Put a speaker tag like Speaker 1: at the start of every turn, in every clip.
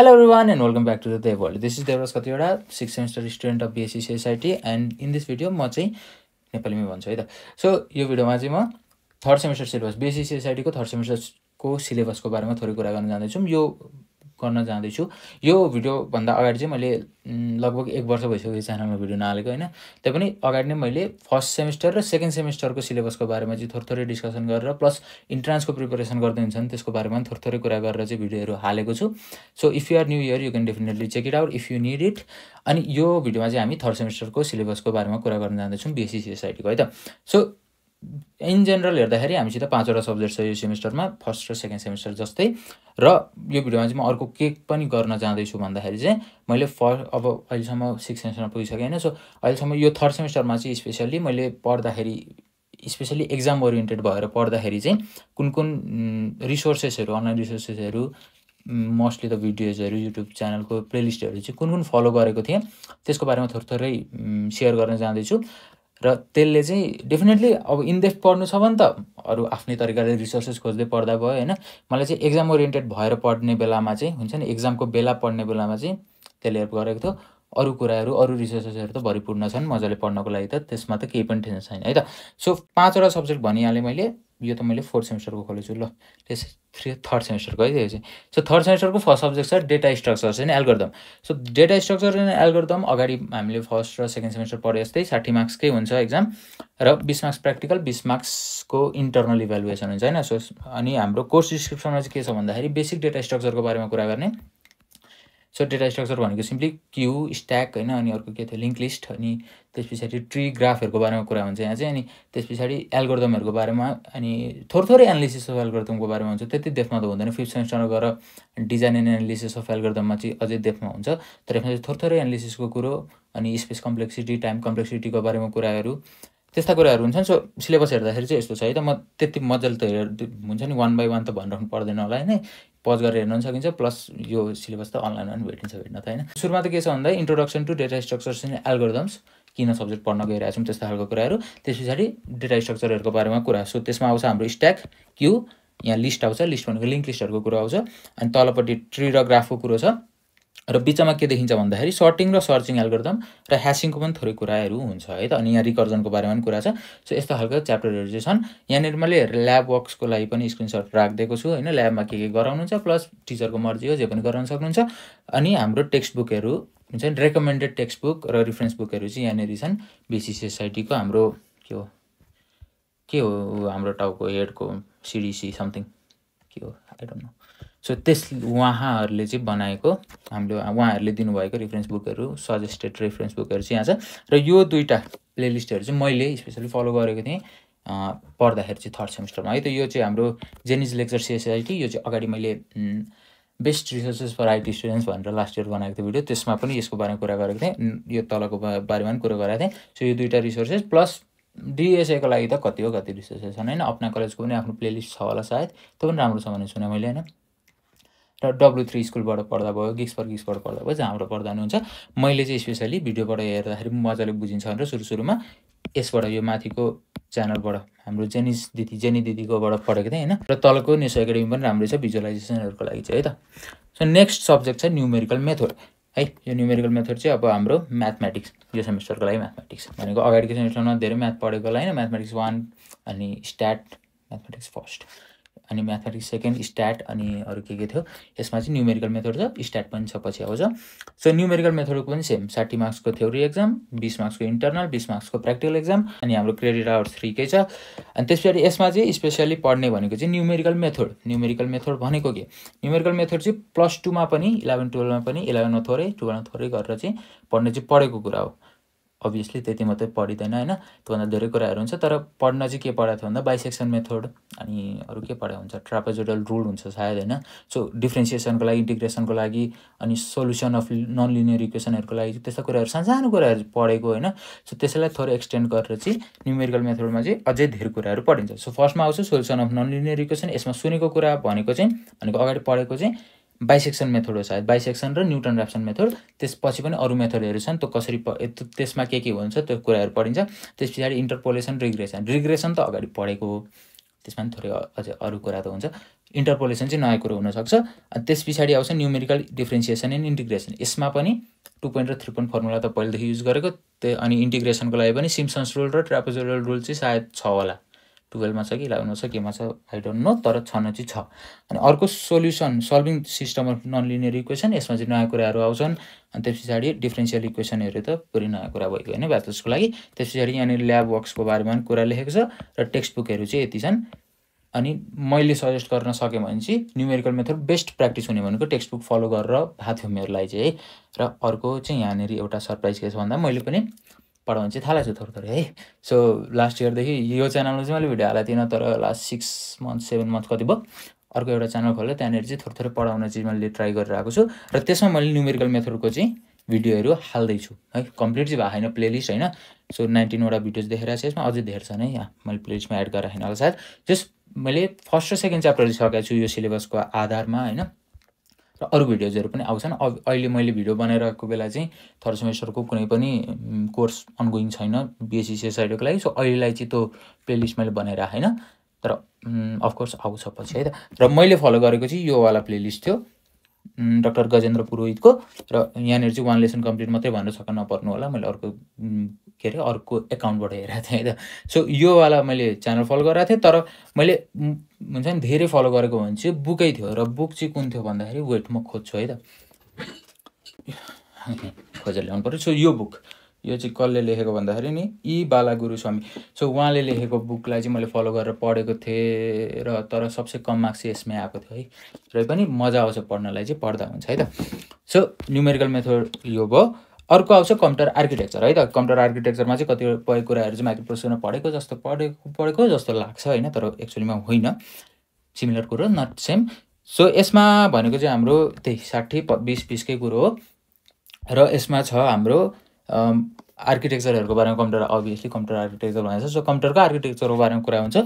Speaker 1: Hello everyone and welcome back to the Dev World. This is Devras Katiwada, 6th semester student of BSc CSIT, and in this video म चाहिँ नेपालीमै भन्छु है त. So यो भिडियोमा चाहिँ म third semester syllabus BSc CSIT को थर्ड सेमेस्टरको सिलेबसको बारेमा थोरै कुरा गर्न जाँदैछु. यो भिडियो भन्दा अगाडि चाहिँ मैले लगभग 1 वर्ष भइसक्यो च्यानलमा भिडियो नहालेको हैन. त्यही पनि अगाडि नै मैले फर्स्ट सेमेस्टर र सेकेन्ड सेमेस्टरको सिलेबसको बारेमा चाहिँ थोरै डिस्कसन गरेर प्लस इन्ट्रान्सको प्रिपरेसन गर्दै हुन्छन् त्यसको बारेमा थोरै कुरा गरेर चाहिँ भिडियोहरु हालेको छु. So if you are new here you can definitely check it out if you need it. अनि यो भिडियोमा चाहिँ हामी थर्ड सेमेस्टरको सिलेबसको बारेमा कुरा गर्न जाँदैछौँ BSc CSIT को है त. सो इन जनरल हेर्दाखेरि हामीसित 5 वटा सब्जेक्ट छ यो सेमेस्टरमा, फर्स्ट र सेकेन्ड सेमेस्टर जस्तै. र यो भिडियोमा चाहिँ म अर्को के पनि गर्न जाँदैछु भन्दाखेरि चाहिँ मैले अब अहिलेसम्म 6 सेमेस्टरमा पुगिसकेँ हैन. सो अहिलेसम्म यो थर्ड सेमेस्टरमा चाहिँ स्पेशली मैले पढ्दाखेरि स्पेशली एक्जाम ओरिएन्टेड भएर पढ्दाखेरि चाहिँ कुन रिसोर्सेसहरु अनलाइन रिसोर्सेसहरु मोस्टली त भिडियोजहरु युट्युब च्यानलको प्लेलिस्टहरु चाहिँ कुन फलो गरेको थिएँ त्यसको बारेमा थोरै शेयर गर्न जाँदैछु. र त्यसले चाहिँ डेफिनेटली अब इन डेप्थ पढ्नु छ भने त अरु आफ्नै तरिकाले रिसोर्सेस खोज्दै पढ्दा भयो हैन. मलाई चाहिँ एक्जाम ओरिएन्टेड भएर पढ्ने बेलामा चाहिँ हुन्छ नि एक्जामको बेला पढ्ने बेलामा चाहिँ त्यसले हेल्प गरेको थियो. अरु कुराहरु अरु रिसोर्सेसहरु त भरिपूर्ण छन् मजाले पढ्नको लागि त त्यसमा त केही पनि टेन्सन छैन है त. सो 5 वटा सब्जेक्ट भनिहाले मैले. यो त मैले फोर्थ सेमेस्टरको खोलेछु ल. त्यस थर्ड सेमेस्टरको है यो चाहिँ. सो थर्ड सेमेस्टरको फर्स्ट सब्जेक्ट छ data structures and algorithm. So data structure and algorithm अगाडि हामीले फर्स्ट र सेकेन्ड सेमेस्टर पढे जस्तै 60 मार्क्सकै हुन्छ एक्जाम र 20 मार्क्स प्र्याक्टिकल 20 मार्क्सको इन्टर्नल इभ्यालुएसन हुन्छ हैन. सो अनि हाम्रो कोर्स डिस्क्रिप्सनमा चाहिँ के छ भन्दाखेरि बेसिक डेटा स्ट्रक्चरको बारेमा कुरा गर्ने. सो डेटा स्ट्रक्चर भनेको सिम्पली क्यू स्ट्याक हैन. अनि अर्को के थियो लिंक लिस्ट. अनि त्यसपछि ट्री ग्राफहरुको बारेमा कुरा हुन्छ यहाँ चाहिँ. अनि त्यसपछि एल्गोरिदमहरुको बारेमा अनि थोरै एनालिसिस अफ एल्गोरिदमको बारेमा हुन्छ. त्यति डेप्थमा त हुँदैन. फिफ्थ सेमेस्टरमा गएर डिजाइन एन्ड एनालिसिस अफ एल्गोरिदममा चाहिँ अझै डेप्थमा हुन्छ. तर यसमा चाहिँ थोरै एनालिसिसको कुरो अनि स्पेस कम्प्लेक्सिटी टाइम कम्प्लेक्सिटीको बारेमा कुराहरु त्यस्ता कुराहरु हुन्छन्. सो सिलेबस हेर्दाखेरि चाहिँ यस्तो छ है त. म त्यति मज्जाले त हुन्छ नि 1 बाइ 1 त भनिराख्नु पर्दैन होला हैन. पज गरेर हेर्न सकिन्छ. प्लस यो सिलेबस त अनलाइनमा पनि भेट्न त हैन. सुरुमा त के छ भन्दा introduction to data structures and algorithms किन सब्जेक्ट पढ्न गइरहेको छौं त्यस्ता खालको कुराहरु. त्यसपछि डेटा स्ट्रक्चरहरुको बारेमा कुरा. सो त्यसमा आउँछ हाम्रो स्ट्याक क्यू यहाँ लिस्ट आउँछ. लिस्ट भनेको लिंक लिस्टहरुको कुरा आउँछ. अनि तलपट्टि ट्री र ग्राफको कुरा छ. र बीचमा के देखिन्छ भन्दाखेरि सर्टिङ र सर्चिङ एल्गोरिदम र ह्याशिङको पनि थोरै कुराहरु हुन्छ है त. अनि यहाँ रिकर्जनको बारेमा पनि कुरा छ. सो यस्तो खालको च्याप्टरहरु चाहिँ छन्. यहाँनेर मैले ल्याब वर्क्सको लागि पनि स्क्रिनशट राख्दिएको छु हैन. ल्याबमा के गराउनुहुन्छ प्लस टिचरको मर्जी हो जे पनि गराउन सक्नुहुन्छ. अनि हाम्रो टेक्स्ट बुकहरु हुन्छ नि रेकमेन्डेड टेक्स्ट बुक र रेफरेन्स बुकहरु चाहिँ यहाँनेर छन्. BSc CSIT को हाम्रो के हो हाम्रो टाउको हेडको CDC समथिङ के हो आई डोन्ट नो. सो त्यस उहाँहरुले चाहिँ बनाएको उहाँहरुले दिनुभएको रेफरेन्स बुकहरु सजेस्टेड रेफरेन्स बुकहरु चाहिँ यहाँ छ. र यो दुईटा प्लेलिस्टहरु चाहिँ मैले स्पेशली फलो गरेको थिएँ पढ्दाखेरि चाहिँ थर्ड सेमेस्टरमा है त. यो चाहिँ हाम्रो जेनिज लेक्चर CSIT. यो चाहिँ अगाडि मैले best resources for IT students भनेर लास्ट इयर बनाएको थिएँ भिडियो. त्यसमा पनि यसको बारेमा कुरा गरेको थिएँ. यो तलको बारेमा पनि कुरा गरेको थिएँ. सो यो दुईटा रिसोर्सेस प्लस DSA को लागि त कति रिसोर्सेस छन् हैन. अपना कलेजको पनि आफ्नो प्लेलिस्ट छ होला सायद. त्यो पनि राम्रो छ भन्ने सुने मैले हैन. र W3 स्कुलबाट पढ्दा भयो गिक्स बाट पढ्दा भयो जहाँबाट पढ्दा नि हुन्छ. मैले चाहिँ स्पेशली भिडियोबाट हेर्दाखेरि मजाले बुझिन्छ भनेर सुरुमा यसबाट यो माथिको च्यानलबाट हाम्रो जेनी दिदीकोबाट पढेको थिएँ हैन. र तलको नेसो एकाडेमी पनि राम्रो छ भिजुअलाइजेसनहरुको लागि चाहिँ है त. सो नेक्स्ट सब्जेक्ट छ न्यूमेरिकल मेथड है. यो न्यूमेरिकल मेथड चाहिँ अब हाम्रो म्याथमेटिक्स यो सेमेस्टरको लागि म्याथमेटिक्स भनेको अगाडिको सेमेस्टरमा धेरै म्याथ पढेको होला हैन. म्याथमेटिक्स 1 अनि स्ट्याट म्याथमेटिक्स फर्स्ट अनि म्याथमेटिक्स सेकेन्ड स्ट्याट अनि अरु के थियो. यसमा चाहिँ न्यूमेरिकल मेथड छ. स्ट्याट पनि छ पछि आउँछ. सो न्यूमेरिकल मेथडको पनि सेम 60 मार्क्सको थ्योरी एक्जाम 20 मार्क्सको इन्टर्नल 20 मार्क्सको प्र्याक्टिकल एक्जाम. अनि हाम्रो क्रेडिट आवर्स 3 कै छ. अनि त्यसपछि यसमा चाहिँ स्पेशली पढ्ने भनेको चाहिँ न्यूमेरिकल मेथड भनेको के. न्यूमेरिकल मेथड चाहिँ +2 मा पनि 11 12 मा पनि 11 मा थोरै 12 मा थोरै गरेर चाहिँ पढेको कुरा हो. अभियसली त्यति मात्रै पढिदैन हैन. त्योभन्दा धेरै कुराहरु हुन्छ. तर पढ्न चाहिँ के पढाएको थियो भन्दा बाइसेक्सन मेथड अनि अरु के पढाएको हुन्छ ट्रापेजोइडल रुल हुन्छ सायद हैन. सो डिफरेन्सिएसनको लागि इन्टिग्रेसनको लागि अनि सोलुसन अफ नन लिनियर इक्वेसनहरुको लागि त्यस्ता कुराहरु सानो कुराहरु पढेको हैन. सो त्यसैलाई थोरै एक्सटेन्ड गरेर चाहिँ न्यूमेरिकल मेथडमा चाहिँ अझै धेरै कुराहरु पढिन्छ. सो फर्स्टमा आउँछ solution of non linear equation. यसमा सुनेको कुरा भनेको अगाडि पढेको चाहिँ बाइसेक्सन मेथड हो सायद. बाइसेक्सन र न्युटन र्याप्सन मेथड. त्यसपछि पनि अरु मेथडहरु छन्. त्यो कसरी त्यसमा के हुन्छ त्यो कुराहरु पढिन्छ. त्यसपछि इन्टरपोलेसन रिग्रेसन त अगाडि पढेको हो. त्यसमा पनि थोरै अझै अरू कुरा त हुन्छ। इन्टरपोलेसन चाहिँ नयाँ कुरो हुनसक्छ। अनि त्यस पछाडि आउँछ न्युमेरिकल डिफ्रेन्सिएसन एन्ड इन्टिग्रेसन। यसमा पनि 2 पोइन्ट र 3 पोइन्ट फर्मुला त पहिलेदेखि युज गरेको, अनि इन्टिग्रेसनको लागि पनि सिम्पसन्स रुल र ट्रापेजोइडल रुल चाहिँ सायद छ होला, 12 मा छ कि 11 मा छ, केमा छ आई डोन्ट नो, तर छन चाहिँ छ। अनि अर्को solution solving system of non linear equation, यसमा चाहिँ नयाँ कुराहरू आउँछन्। अनि त्यस पछाडि डिफ्रेन्सियल इक्वेसनहरू त पुरै नयाँ कुरा भएको होइन ब्याचलर्सको लागि। त्यस पछाडि यहाँनिर ल्याब वर्क्सको बारेमा पनि कुरा लेखेको छ र टेक्स्ट बुकहरू चाहिँ यति छन्। अनि मैले सजेस्ट गर्न सकेँ भने चाहिँ न्युमेरिकल मेथड बेस्ट प्र्याक्टिस हुने भनेको टेक्स्ट बुक फलो गरेर भएको थियो मेरोलाई चाहिँ है। र अर्को चाहिँ यहाँनिर एउटा सरप्राइज के छ भन्दा मैले पनि पढाउनु चाहिँ थालेको छु थोरै थोरै है। सो लास्ट इयरदेखि यो च्यानलमा चाहिँ मैले भिडियो हालेको थिइनँ, तर लास्ट 6 मन्थ 7 मन्थ कति भयो अर्को एउटा च्यानल खोलेर त्यहाँनिर चाहिँ थोरै थोरै पढाउन चाहिँ मैले ट्राई गरिरहेको छु। र त्यसमा मैले न्युमेरिकल मेथडको चाहिँ भिडियोहरू हाल्दैछु है। कम्प्लिट चाहिँ भएको छैन प्लेलिस्ट होइन। सो 19 वटा भिडियोज देखाइरहेको छ यसमा, अझै धेरै छन् है। यहाँ मैले प्लेलिस्टमा एड गरेर छैन होला सायद। जस्ट मैले फर्स्ट र सेकेन्ड च्याप्टर चाहिँ सकेको छु यो सिलेबसको आधारमा होइन। र अरू भिडियोजहरू पनि आउँछन्। अहिले मैले भिडियो बनाइरहेको बेला चाहिँ थर्ड सेमेस्टरको कुनै पनि कोर्स अनगोइङ छैन बिएससी साइडको लागि। सो अहिलेलाई चाहिँ त्यो प्लेलिस्ट मैले बनाइरहेको होइन, तर अफकोर्स आउँछ पछि है त। र मैले फलो गरेको चाहिँ योवाला प्लेलिस्ट थियो डाक्टर गजेन्द्र पुरोहितको। र यहाँनिर चाहिँ 1 लेसन कम्प्लिट मात्रै भनेर छक्क नपर्नु होला, मैले अर्को के अरे अर्को एकाउन्टबाट हेरेको थिएँ है त। सो योवाला मैले च्यानल फलो गरेको थिएँ, तर मैले हुन्छ नि धेरै फलो गरेको भने चाहिँ बुकै थियो। र बुक चाहिँ कुन थियो भन्दाखेरि वेट म खोज्छु है त, खोजेर ल्याउनु पऱ्यो। सो यो बुक यो चाहिँ कसले लेखेको भन्दाखेरि नि ई बाला गुरुस्वामी। सो उहाँले लेखेको बुकलाई चाहिँ मैले फलो गरेर पढेको थिएँ, र तर सबसे कम मार्क्स चाहिँ यसमै आएको थियो है। र पनि मजा आउँछ पढ्नलाई चाहिँ, पढ्दा हुन्छ है त। सो न्युमेरिकल मेथड यो भयो। अर्को आउँछ कम्प्युटर आर्किटेक्चर है त। कम्प्युटर आर्किटेक्चरमा चाहिँ कतिपय कुराहरू चाहिँ माइक्रो प्रोसेसरमा पढेको जस्तो लाग्छ होइन, तर एक्चुअलीमा होइन, सिमिलर कुरो नट सेम। सो यसमा भनेको चाहिँ हाम्रो त्यही 60-20-20कै कुरो हो। र यसमा छ हाम्रो आर्किटेक्चरहरूको बारेमा, कम्प्युटर अभियसली कम्प्युटर आर्किटेक्चर भनेको छ। सो कम्प्युटरको आर्किटेक्चरको बारेमा कुरा हुन्छ।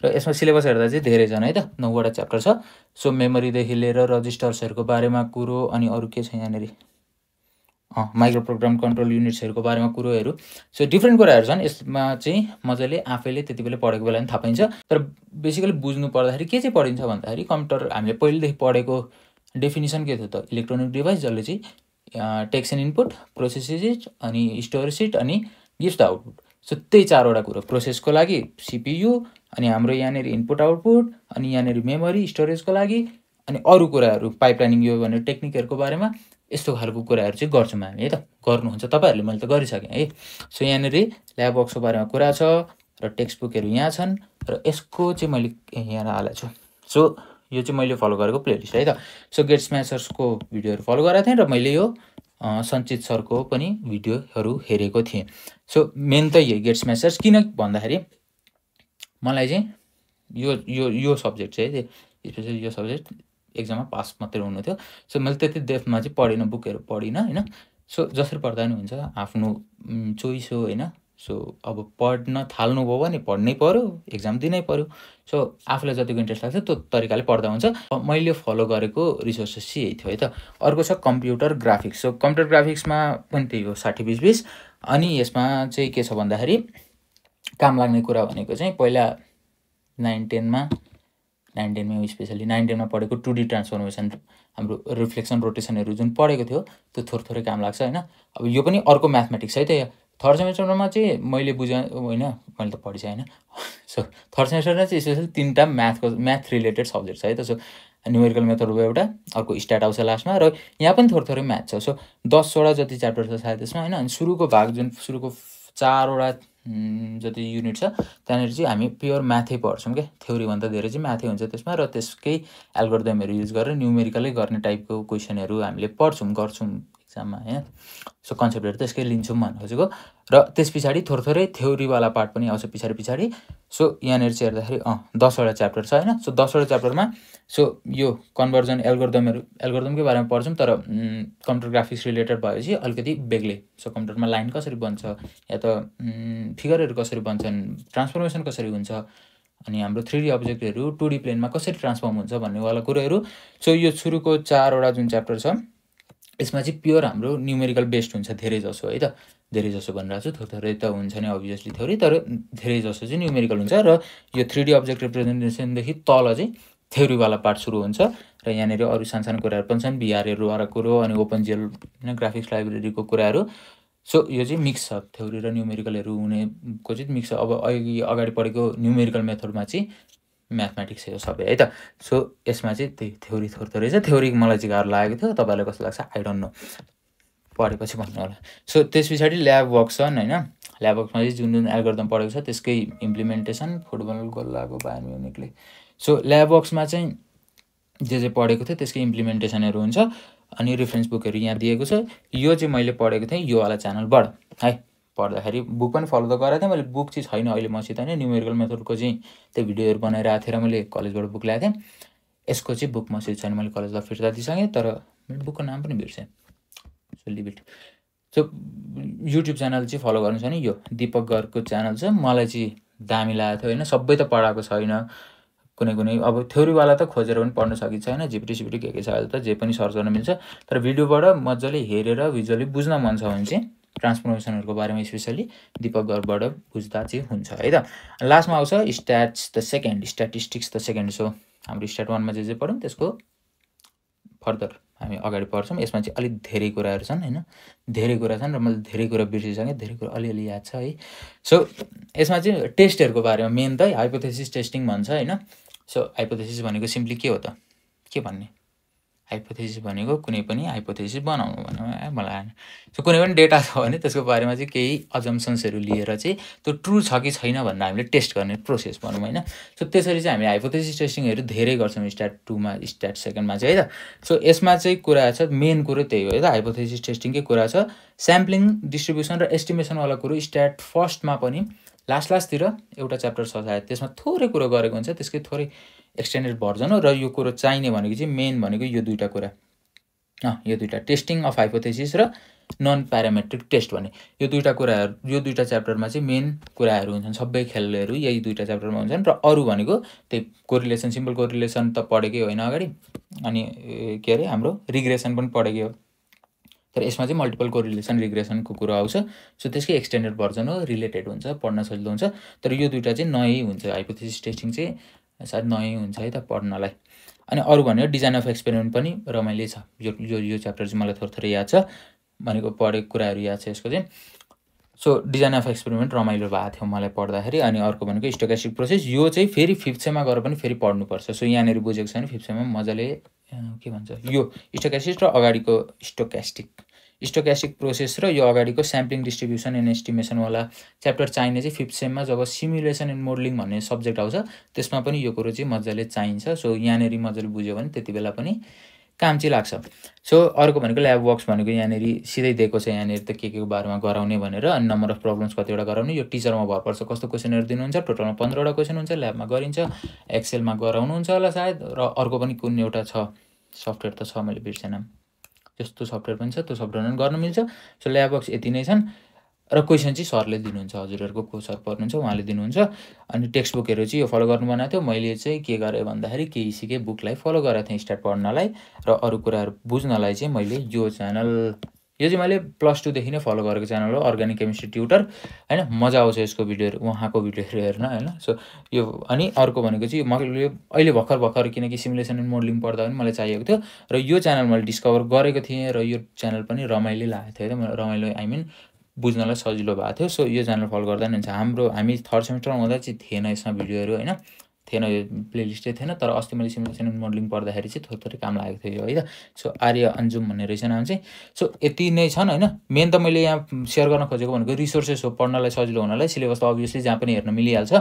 Speaker 1: र यसमा सिलेबस हेर्दा चाहिँ धेरै छन् है त, 9 वटा च्याप्टर छ। सो मेमोरीदेखि लिएर रजिस्टर्सहरूको बारेमा कुरो, अनि अरू के छ यहाँनिर माइक्रो प्रोग्राम कन्ट्रोल युनिट्सहरूको बारेमा कुरोहरू। सो डिफ्रेन्ट कुराहरू छन् यसमा चाहिँ, मजाले आफैले त्यति बेला पढेको बेला पनि थाहा पाइन्छ। तर बेसिकली बुझ्नु पर्दाखेरि के चाहिँ पढिन्छ भन्दाखेरि कम्प्युटर हामीले पहिलेदेखि पढेको डेफिनेसन के थियो त, इलेक्ट्रोनिक डिभाइस जसले चाहिँ takes and input, processes it, अनि स्टोरेज इट, अनि गिभ्स द आउटपुट। सो त्यही 4वटा कुरो, प्रोसेसको लागि सिपियु, अनि हाम्रो यहाँनिर इनपुट आउटपुट, अनि यहाँनिर मेमोरी स्टोरेजको लागि, अनि अरू कुराहरू पाइपलाइनिङ यो भनेर टेक्निकहरूको बारेमा यस्तो खालको कुराहरू चाहिँ गर्छौँ हामी है त। गर्नुहुन्छ तपाईँहरूले, मैले त गरिसकेँ है। सो यहाँनिर ल्याब वर्क्सको बारेमा कुरा छ, र टेक्स्ट बुकहरू यहाँ छन्, र यसको चाहिँ मैले यहाँ हालेको छु। सो यो चाहिँ मैले फलो गरेको प्लेलिस्ट है त। सो गेट स्म्याचर्सको भिडियोहरू फलो गरेको थिएँ, र मैले यो सञ्चित सरको पनि भिडियोहरू हेरेको थिएँ। सो मेन त यही गेट स्म्याचर्स, किन भन्दाखेरि मलाई चाहिँ यो सब्जेक्ट चाहिँ स्पेसली यो सब्जेक्ट एक्जाममा पास मात्रै हुनु थियो। सो मैले त्यति डेप्थमा चाहिँ पढिनँ, बुकहरू पढिनँ होइन। सो जसरी पढ्दा पनि हुन्छ, आफ्नो चोइस हो होइन। सो अब पढ्न थाल्नुभयो भने पढ्नै पऱ्यो, एक्जाम दिनै पऱ्यो। सो आफूलाई जतिको इन्ट्रेस्ट लाग्छ त्यो तरिकाले पढ्दा हुन्छ। मैले फलो गरेको रिसोर्सेस चाहिँ यही थियो है त। अर्को छ कम्प्युटर ग्राफिक्स। सो कम्प्युटर ग्राफिक्समा पनि त्यही हो 60-20-20। अनि यसमा चाहिँ के छ भन्दाखेरि काम लाग्ने कुरा भनेको चाहिँ पहिला 9-10मा स्पेसली 9-10मा पढेको 2D ट्रान्सफर्मेसन, हाम्रो रिफ्लेक्सन रोटेसनहरू जुन पढेको थियो त्यो थोरै काम लाग्छ होइन। अब यो पनि अर्को म्याथमेटिक्स है त। थर्ड सेमेस्टरमा चाहिँ मैले बुझेँ होइन, मैले त पढिसकेँ होइन। सो थर्ड सेमेस्टरमा चाहिँ स्पेसली 3टा म्याथ रिलेटेड सब्जेक्ट छ है त। सो न्युमेरिकल मेथड भयो एउटा, अर्को स्ट्याट आउँछ लास्टमा, र यहाँ पनि थोरै म्याथ छ। सो 10 वटा जति च्याप्टर छ सायद त्यसमा होइन। अनि सुरुको भाग जुन सुरुको 4 वटा जति युनिट छ त्यहाँनिर चाहिँ हामी प्योर म्याथै पढ्छौँ क्या, थ्योरीभन्दा धेरै चाहिँ म्याथै हुन्छ त्यसमा। र त्यसकै एल्गोरिदमहरू युज गरेर न्युमेरिकलै गर्ने टाइपको क्वेसनहरू हामीले गर्छौँ एक्जाममा होइन। सो कन्सेप्टहरू त्यसकै लिन्छौँ भन्नु खोजेको। र त्यस पछाडि थोरै थ्योरीवाला पार्ट पनि आउँछ पछाडि। सो यहाँनिर चाहिँ हेर्दाखेरि 10 वटा च्याप्टर छ होइन। सो 10 वटा च्याप्टरमा सो यो कन्भर्जन एल्गोरिदमकै बारेमा पढ्छौँ, तर कम्प्युटर ग्राफिक्स रिलेटेड भएपछि अलिकति बेग्लै। सो कम्प्युटरमा लाइन कसरी बन्छ, या त फिगरहरू कसरी बन्छन्, ट्रान्सफर्मेसन कसरी हुन्छ, अनि हाम्रो 3D अब्जेक्टहरू 2D प्लेनमा कसरी ट्रान्सफर्म हुन्छ भन्नेवाला कुरोहरू। सो यो सुरुको 4 वटा जुन च्याप्टर छ यसमा चाहिँ प्योर हाम्रो न्युमेरिकल बेस्ड हुन्छ धेरै जसो है त, धेरै जसो भनिरहेको छु, थोरै त हुन्छ नि अभियसली थ्योरी, तर धेरै जसो चाहिँ न्युमेरिकल हुन्छ। र यो 3D अब्जेक्ट रिप्रेजेन्टेसनदेखि तल चाहिँ थ्योरीवाला पार्ट सुरु हुन्छ। र यहाँनिर अरू सानसानो कुराहरू पनि छन्, भिआरहरू वाला कुरो अनि ओपनजिएल होइन ग्राफिक्स लाइब्रेरीको कुराहरू। सो यो चाहिँ मिक्स छ, थ्योरी र न्युमेरिकलहरू हुनेको चाहिँ मिक्स छ। अब अहिले अगाडि पढेको न्युमेरिकल मेथडमा चाहिँ म्याथमेटिक्स हो सबै है त। सो यसमा चाहिँ त्यही थ्योरी थोरै छ, थ्योरी मलाई चाहिँ गाह्रो लागेको थियो, तपाईँलाई कस्तो लाग्छ आई डोन्ट नो, पढेपछि भन्नु होला। सो त्यस पछाडि ल्याब वर्क छन् होइन, ल्याब वर्कमा चाहिँ जुन जुन एल्गोरिदम पढेको छ त्यसकै इम्प्लिमेन्टेसन, फुटबल गोल लाग्यो बायर्न म्युनिखले। सो ल्याब वर्क्समा चाहिँ जे पढेको थियो त्यसकै इम्प्लिमेन्टेसनहरू हुन्छ। अनि रेफरेन्स बुकहरू यहाँ दिएको छ, यो चाहिँ मैले पढेको थिएँ योवाला च्यानलबाट है। पढ्दाखेरि बुक पनि फलो त गरेको थिएँ मैले, बुक चाहिँ छैन अहिले मसित होइन, न्युमेरिकल मेथडको चाहिँ त्यो भिडियोहरू बनाइरहेको थिएँ र मैले कलेजबाट बुक ल्याएको थिएँ। यसको चाहिँ बुक मसित छैन, मैले कलेजलाई फिर्ता दिइसकेँ, तर मैले बुकको नाम पनि बिर्सेँ। So leave it. So YouTube channel चाहिँ फलो गर्नु छ नि, यो दिपक गरको च्यानल छ, मलाई चाहिँ दामी लागेको थियो होइन। सबै त पढाएको छैन, कुनै अब थ्योरीवाला त खोजेर पनि पढ्न सकिन्छ होइन, जिपिटी सिपिटी के छ अहिले त जे पनि सर्च गर्न मिल्छ। तर भिडियोबाट मजाले हेरेर भिजुअली बुझ्न मन छ भने चाहिँ ट्रान्सफर्मेसनहरूको बारेमा स्पेसली दिपक गरबाट बुझ्दा चाहिँ हुन्छ है त। लास्टमा आउँछ स्ट्याटिस्टिक्स द सेकेन्ड। सो हाम्रो स्ट्याट 1मा जे पढ्यौँ त्यसको फर्दर हामी अगाडि पढ्छौँ। यसमा चाहिँ अलिक धेरै कुराहरू छन् होइन, धेरै कुरा छन् र मैले धेरै कुरा बिर्सिसकेँ, धेरै कुरा अलिअलि याद छ है। सो यसमा चाहिँ टेस्टहरूको बारेमा मेन त हाइपोथेसिस टेस्टिङ भन्छ होइन। सो हाइपोथेसिस भनेको सिम्पली के हो त, के भन्ने, हाइपोथेसिस भनेको कुनै पनि हाइपोथेसिस बनाउनु भनौँ मलाई आएन। सो कुनै पनि डेटा छ भने त्यसको बारेमा चाहिँ केही अजम्सन्सहरू लिएर चाहिँ त्यो ट्रु छ कि छैन भनेर हामीले टेस्ट गर्ने प्रोसेस भनौँ होइन। सो त्यसरी चाहिँ हामी हाइपोथेसिस टेस्टिङहरू धेरै गर्छौँ स्ट्याट 2मा स्ट्याट 2मा चाहिँ है त। सो यसमा चाहिँ कुरा छ, मेन कुरो त्यही हो है त, हाइपोथेसिस टेस्टिङकै कुरा छ। स्याम्पलिङ डिस्ट्रिब्युसन र एस्टिमेसनवाला कुरो स्ट्याट फर्स्टमा पनि लास्टतिर एउटा च्याप्टर छ सायद, त्यसमा थोरै कुरो गरेको हुन्छ, त्यसकै थोरै एक्सटेन्डेड भर्जन हो। र यो कुरो चाहिने भनेको चाहिँ मेन भनेको यो दुईवटा कुरा, यो दुईवटा टेस्टिङ अफ हाइपोथेसिस र नन प्यारामेट्रिक टेस्ट भन्ने यो दुईवटा कुराहरू, यो दुईवटा च्याप्टरमा चाहिँ मेन कुराहरू हुन्छन्, सबै खेलहरू यही दुईवटा च्याप्टरमा हुन्छन्। र अरू भनेको त्यही कोरिलेसन, सिम्पल कोरिलेसन त पढेकै होइन अगाडि, अनि के अरे हाम्रो रिग्रेसन पनि पढेकै हो, तर यसमा चाहिँ मल्टिपल कोरिलेसन रिग्रेसनको कुरो आउँछ। सो त्यसकै एक्सटेन्डेड भर्जन हो, रिलेटेड हुन्छ, पढ्न सजिलो हुन्छ। तर यो दुईवटा चाहिँ नयै हुन्छ, हाइपोथेसिस टेस्टिङ चाहिँ सायद नयै हुन्छ है त पढ्नलाई। अनि अरू भनेको डिजाइन अफ एक्सपेरिमेन्ट पनि रमाइलो छ, यो च्याप्टर चाहिँ मलाई थोरै याद छ, भनेको पढेको कुराहरू याद छ यसको चाहिँ। सो डिजाइन अफ एक्सपेरिमेन्ट रमाइलो भएको थियो मलाई पढ्दाखेरि। अनि अर्को भनेको स्टोक्यास्टिक प्रोसेस, यो चाहिँ फेरि 5th सेममा गएर पनि फेरि पढ्नुपर्छ। सो यहाँनिर बुझेको छैन 5th सेममा मजाले के भन्छ, यो स्टोक्यास्टिक र अगाडिको स्टोक्यास्टिक प्रोसेस र यो अगाडिको स्याम्पलिङ डिस्ट्रिब्युसन एन्ड एस्टिमेसनवाला च्याप्टर चाहिने चाहिँ 5th सेममा जब सिमुलेसन एन्ड मोडलिङ भन्ने सब्जेक्ट आउँछ त्यसमा पनि यो कुरो चाहिँ मजाले चाहिन्छ। सो यहाँनिर मजाले बुझ्यो भने त्यति बेला पनि काम चाहिँ लाग्छ। सो अर्को भनेको ल्याब वर्क्स भनेको यहाँनिर सिधै दिएको छ, यहाँनिर त के बारेमा गराउने भनेर, अनि नम्बर अफ प्रब्लम्स कतिवटा गराउने, यो टिचरमा भर पर्छ कस्तो क्वेसनहरू दिनुहुन्छ। टोटलमा 15वटा क्वेसन हुन्छ, ल्याबमा गरिन्छ, एक्सेलमा गराउनुहुन्छ होला सायद, र अर्को पनि कुन एउटा छ सफ्टवेयर त छ मैले बिर्सेन, त्यस्तो सफ्टवेयर पनि छ, त्यो सफ्टवेयरमा पनि गर्न मिल्छ। सो ल्याब वर्क्स यति नै छन्, र क्वेसन चाहिँ सरले दिनुहुन्छ, हजुरहरूको को सर पर्नुहुन्छ उहाँले दिनुहुन्छ। अनि टेक्स्ट बुकहरू चाहिँ यो फलो गर्नु बनाएको थियो, मैले चाहिँ के गरेँ भन्दाखेरि केही सिकेँ बुकलाई फलो गरेको थिएँ स्टार्ट पढ्नलाई, र अरू कुराहरू बुझ्नलाई चाहिँ मैले यो च्यानल, यो चाहिँ मैले +2देखि नै फलो गरेको च्यानल हो, अर्ग्यानिक केमिस्ट्री ट्युटर होइन। मजा आउँछ यसको भिडियोहरू, उहाँको भिडियोहरू हेर्न होइन। सो यो अनि अर्को भनेको चाहिँ मैले अहिले भर्खर किनकि सिमुलेसन एन्ड मोडलिङ पढ्दा पनि मलाई चाहिएको थियो, र यो च्यानल मैले डिस्कभर गरेको थिएँ, र यो च्यानल पनि रमाइलो लागेको थियो है त, रमाइलो आई मिन बुझ्नलाई सजिलो भएको थियो। सो यो च्यानल फलो गर्दा नि हुन्छ। हामी 3rd सेमिस्टरमा हुँदा चाहिँ थिएन यसमा भिडियोहरू होइन, थिएन, यो प्लेलिस्टै थिएन। तर अस्ति मैले सिमुलेसन एन्ड मोडलिङ पढ्दाखेरि चाहिँ थोरै काम लागेको थियो यो है त। सो आर्य अन्जुम भन्ने रहेछ नाम चाहिँ। सो यति नै छन् होइन। मेन त मैले यहाँ सेयर गर्न खोजेको भनेको रिसोर्सेस हो, पढ्नलाई सजिलो हुनलाई। सिलेबस त अभियसली जहाँ पनि हेर्न मिलिहाल्छ,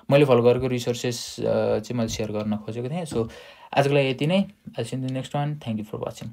Speaker 1: मैले फलो गरेको रिसोर्सेस चाहिँ मैले सेयर गर्न खोजेको थिएँ। सो आजको लागि यति नै, I see you in the next one, thank you for watching.